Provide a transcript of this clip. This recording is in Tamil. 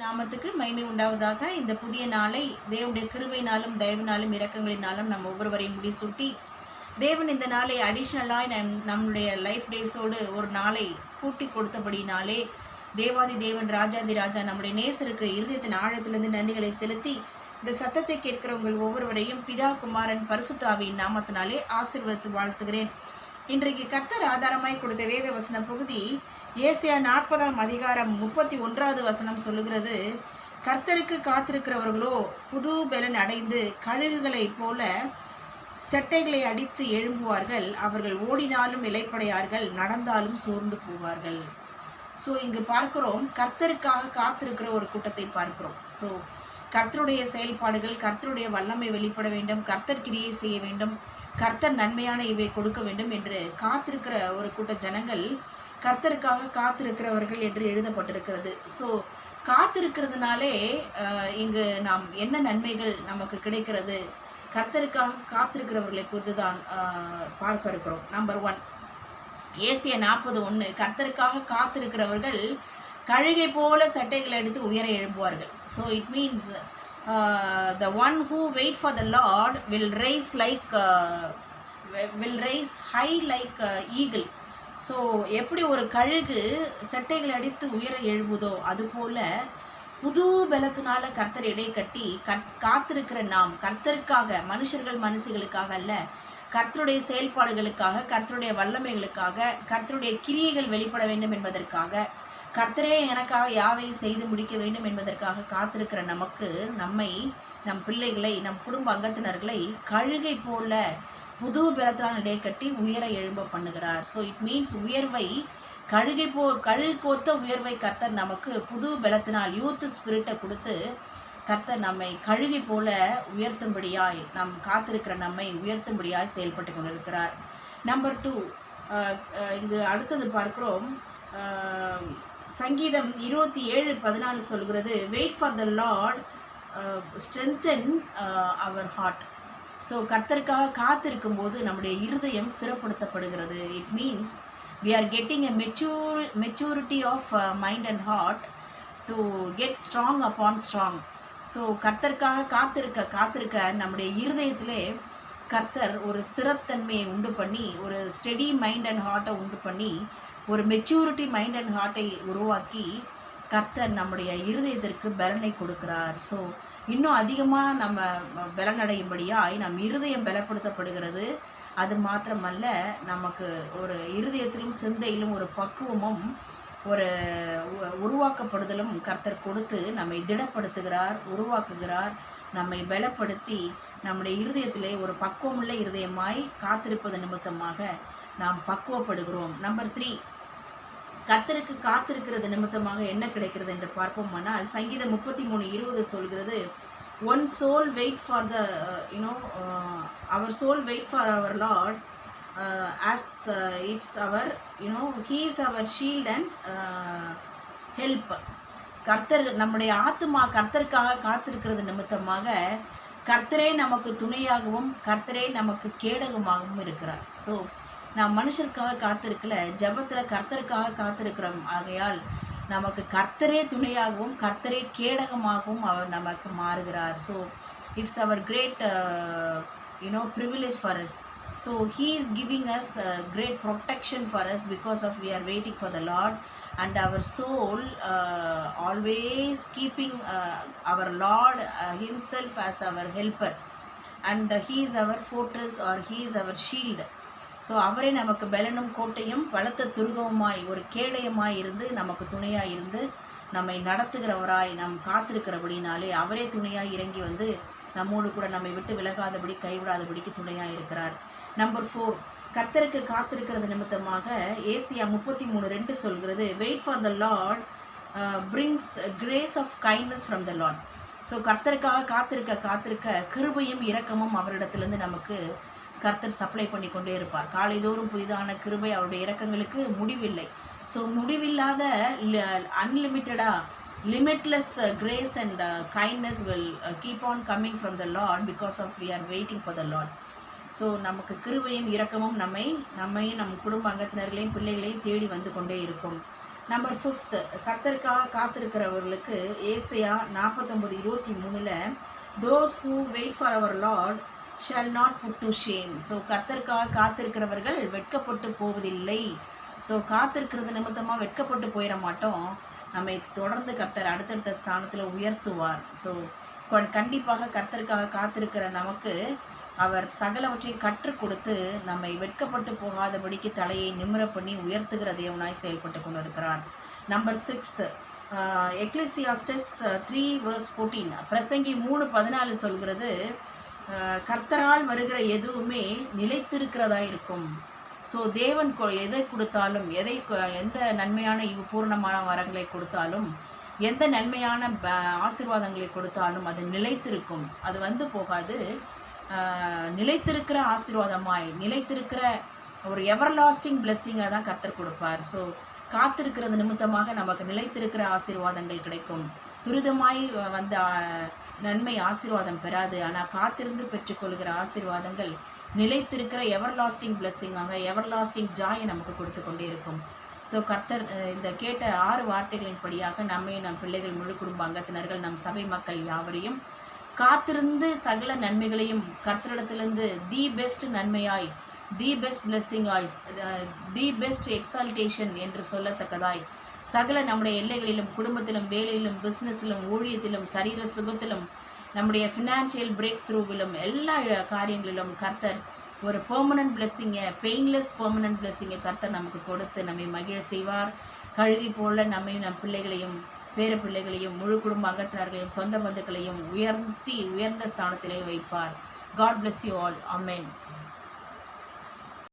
நாமத்துக்கு மகிமை உண்டாவதாக. இந்த புதிய நாளை தேவனுடைய கிருபையினாலும் தயவினாலும் இரக்கங்களினாலும் நம்ம ஒவ்வொருவரையும் முடிசூட்டி தேவன் இந்த நாளை அடிஷ்னலாக நம்முடைய லைஃப் டேஸோடு ஒரு நாளை கூட்டி கொடுத்தபடினாலே தேவாதி தேவன் ராஜாதி ராஜா நம்முடைய நேசருக்கு இருதயத்தின் ஆழத்திலிருந்து நன்றிகளை செலுத்தி இந்த சத்தத்தை கேட்கிறவங்கள் ஒவ்வொருவரையும் பிதா குமாரன் பரிசுத்த ஆவியின் நாமத்தினாலே ஆசீர்வதித்து வாழ்த்துகிறேன். இன்றைக்கு கர்த்தர் ஆதாரமாய் கொடுத்த வேத வசன பகுதி ஏசாயா 40ஆம் அதிகாரம் 31வது வசனம் சொல்லுகிறது, கர்த்தருக்கு காத்திருக்கிறவர்களோ புது பலன் அடைந்து கழுகுகளைப் போல செட்டைகளை அடித்து எழும்புவார்கள். அவர்கள் ஓடினாலும் இளைப்படையார்கள், நடந்தாலும் சோர்ந்து போவார்கள். ஸோ இங்கு பார்க்கிறோம், கர்த்தருக்காக காத்திருக்கிற ஒரு கூட்டத்தை பார்க்கிறோம். ஸோ கர்த்தருடைய செயல்பாடுகள், கர்த்தருடைய வல்லமை வெளிப்பட வேண்டும், கர்த்தர் கிரியை செய்ய வேண்டும், கர்த்தர் நன்மையான இவை கொடுக்க வேண்டும் என்று காத்திருக்கிற ஒரு கூட்ட ஜனங்கள் கர்த்தருக்காக காத்திருக்கிறவர்கள் என்று எழுதப்பட்டிருக்கிறது. ஸோ காத்திருக்கிறதுனாலே இங்கு நாம் என்ன நன்மைகள் நமக்கு கிடைக்கிறது, கர்த்தருக்காக காத்திருக்கிறவர்களை குறித்து தான் பார்க்க இருக்கிறோம். நம்பர் 1, ஏசாயா 40:1, கர்த்தருக்காக காத்திருக்கிறவர்கள் கழுகை போல சட்டைகளை எடுத்து உயர எழும்புவார்கள். So it means the one who wait for the Lord will rise high like eagle. So எப்படி ஒரு கழுகு சட்டைகளை அடித்து உயர எழும்புதோ அதுபோல் புது பலத்தினால கர்த்தர் இடை கட்டி காத்திருக்கிற நாம் கர்த்தருக்காக, மனுஷர்கள் மனுஷிகளுக்காக அல்ல, கர்த்தருடைய செயல்பாடுகளுக்காக, கர்த்தருடைய வல்லமைகளுக்காக, கர்த்தருடைய கிரியைகள் வெளிப்பட வேண்டும் என்பதற்காக, கர்த்தரே எனக்காக யாவையும் செய்து முடிக்க வேண்டும் என்பதற்காக காத்திருக்கிற நமக்கு, நம்மை, நம் பிள்ளைகளை, நம் குடும்ப அங்கத்தினர்களை கழுகை போல புது பலத்தினால் இடை கட்டி உயர எழும்ப பண்ணுகிறார். ஸோ இட் மீன்ஸ் உயர்வை கழுகு கோத்த உயர்வை கர்த்தர் நமக்கு புது பலத்தினால் யூத் ஸ்பிரிட்டை கொடுத்து கர்த்தர் நம்மை கழுகை போல உயர்த்தும்படியாய், நாம் காத்திருக்கிற நம்மை உயர்த்தும்படியாய் செயல்பட்டு கொண்டிருக்கிறார். நம்பர் 2, இங்கு அடுத்தது பார்க்கிறோம், சங்கீதம் 27:14 சொல்கிறது, wait for the lord strengthen our heart. So கர்த்தருக்காக காத்திருக்கும் போது நம்முடைய இருதயம் ஸ்திரப்படுத்தப்படுகிறது. It means we are getting a maturity of mind and heart to get strong upon strong. So கர்த்தருக்காக காத்திருக்க நம்முடைய இருதயத்திலே கர்த்தர் ஒரு ஸ்திரத்தன்மையை உண்டு பண்ணி, ஒரு ஸ்டெடி மைண்ட் அண்ட் ஹார்ட்டை உண்டு பண்ணி, ஒரு மெச்சூரிட்டி மைண்ட் அண்ட் ஹார்ட்டை உருவாக்கி கர்த்தர் நம்முடைய இருதயத்திற்கு பலனை கொடுக்கிறார். ஸோ இன்னும் அதிகமாக நம்ம பலனடையும்படியாய் நம் இருதயம் பலப்படுத்தப்படுகிறது. அது மாத்திரமல்ல, நமக்கு ஒரு இருதயத்திலும் சிந்தையிலும் ஒரு பக்குவமும் ஒரு உருவாக்கப்படுதலும் கர்த்தர் கொடுத்து நம்மை திடப்படுத்துகிறார், உருவாக்குகிறார், நம்மை பலப்படுத்தி நம்முடைய இருதயத்திலே ஒரு பக்குவமுள்ள இருதயமாய் காத்திருப்பது நிமித்தமாக நாம் பக்குவப்படுகிறோம். நம்பர் 3, கர்த்தருக்கு காத்திருக்கிறது நிமித்தமாக என்ன கிடைக்கிறது என்று பார்ப்போமானால், சங்கீதம் 33:20 சொல்கிறது, one soul wait for the our soul wait for our Lord as it's our he is our shield and help. கர்த்தர், நம்முடைய ஆத்துமா கர்த்தருக்காக காத்திருக்கிறது நிமித்தமாக கர்த்தரே நமக்கு துணையாகவும் கர்த்தரே நமக்கு கேடகமாகவும் இருக்கிறார். ஸோ நாம் மனுஷருக்காக காத்திருக்கல, ஜபத்தில் கர்த்தருக்காக காத்திருக்கிறோம். ஆகையால் நமக்கு கர்த்தரே துணையாகவும் கர்த்தரே கேடகமாகவும் அவர் நமக்கு மாறுகிறார். So it's our great privilege for us. So he is giving us great protection for us because of we are waiting for the Lord, and our soul always keeping our Lord himself as our helper, and he is our fortress or he is our shield. So அவரே நமக்கு பலனும் கோட்டையும் பலத்த துருகவுமாய் ஒரு கேடயமாய் இருந்து நமக்கு துணையாய் இருந்து நம்மை நடத்துகிறவராய் நாம் காத்திருக்கிறபடினாலே அவரே துணையாய் இறங்கி வந்து நம்மோடு கூட நம்மை விட்டு விலகாதபடி கைவிடாதபடிக்கு துணையாய் இருக்கிறார். நம்பர் 4, கர்த்தருக்கு காத்திருக்கிறது நிமித்தமாக ஏசாயா 33:2 சொல்கிறது, wait for the Lord brings grace of kindness from the Lord. So கர்த்தருக்காக காத்திருக்க கிருபையும் இரக்கமும் அவரிடத்திலிருந்து நமக்கு கர்த்தர் சப்ளை பண்ணி கொண்டே இருப்பார். காலைதோறும் புதிதான கிருபை, அவருடைய இரக்கங்களுக்கு முடிவில்லை. ஸோ முடிவில்லாத limitless grace and kindness will keep on coming from the Lord because of we are waiting for the Lord. So நமக்கு கிருபையும் இரக்கமும் நம்மையும் நம் குடும்ப அங்கத்தினர்களையும் பிள்ளைகளையும் தேடி வந்து கொண்டே இருக்கும். நம்பர் 5th, கர்த்தருக்காக காத்திருக்கிறவர்களுக்கு ஏசாயா 49:23 those who wait for our Lord shall not put to shame. So கர்த்தருக்காக காத்திருக்கிறவர்கள் வெட்கப்பட்டு போவதில்லை. ஸோ காத்திருக்கிறது நிமித்தமாக வெட்கப்பட்டு போயிட மாட்டோம். நம்மை தொடர்ந்து கர்த்தர் அடுத்தடுத்த ஸ்தானத்தில் உயர்த்துவார். ஸோ கண்டிப்பாக கர்த்தருக்காக காத்திருக்கிற நமக்கு அவர் சகலவற்றை கற்றுக் கொடுத்து நம்மை வெட்கப்பட்டு போகாதபடிக்கு தலையை நிமிர பண்ணி உயர்த்துகிற தேவனாய் செயல்பட்டு கொண்டிருக்கிறார். நம்பர் 6th, எக்லிசியாஸ்டஸ் 3:14, பிரசங்கி 3:14 சொல்கிறது, கர்த்தரால் வருகிற எதுவுமே நிலைத்திருக்கிறதா இருக்கும். ஸோ தேவன் எதை கொடுத்தாலும், எந்த நன்மையான பூர்ணமான வரங்களை கொடுத்தாலும், எந்த நன்மையான ஆசீர்வாதங்களை கொடுத்தாலும் அது நிலைத்திருக்கும். அது வந்து போகாது. நிலைத்திருக்கிற ஆசீர்வாதமாய், நிலைத்திருக்கிற ஒரு எவர்லாஸ்டிங் பிளெஸ்ஸிங்காக தான் கர்த்தர் கொடுப்பார். ஸோ காத்திருக்கிறது நிமித்தமாக நமக்கு நிலைத்திருக்கிற ஆசீர்வாதங்கள் கிடைக்கும். துரிதமாய் வந்த நன்மை ஆசீர்வாதம் பெறாது. ஆனால் காத்திருந்து பெற்றுக்கொள்கிற ஆசீர்வாதங்கள் நிலைத்திருக்கிற எவர்லாஸ்டிங் பிளெஸ்ஸிங்காக, எவர்லாஸ்டிங் ஜாயை நமக்கு கொடுத்து கொண்டே இருக்கும். ஸோ கர்த்தர் இந்த கேட்ட 6 வார்த்தைகளின் படியாக நம்மை, நம் பிள்ளைகள், முழு குடும்ப அங்கத்தினர்கள், நம் சபை மக்கள் யாவரையும் காத்திருந்து சகல நன்மைகளையும் கர்த்தரிடத்திலிருந்து தி பெஸ்ட் நன்மையாய், தி பெஸ்ட் பிளெஸ்ஸிங்காய், தி பெஸ்ட் எக்ஸால்டேஷன் என்று சொல்லத்தக்கதாய் சகல நம்முடைய எல்லைகளிலும், குடும்பத்திலும், வேலையிலும், பிஸ்னஸிலும், ஊழியத்திலும், சரீர சுகத்திலும், நம்முடைய ஃபினான்ஷியல் பிரேக் த்ரூவிலும், எல்லா காரியங்களிலும் கர்த்தர் ஒரு பெர்மனன்ட் பிளெஸ்ஸிங்கை, பெயின்லெஸ் பெர்மனன்ட் பிளெஸ்ஸிங்கை கர்த்தர் நமக்கு கொடுத்து நம்மை மகிழ செய்வார். கழுகி போல நம்மை, நம் பிள்ளைகளையும், பேர பிள்ளைகளையும், முழு குடும்ப அங்கத்தினர்களையும், சொந்த பந்துக்களையும் உயர்ந்த ஸ்தானத்திலே வைப்பார். God bless you all. Amen.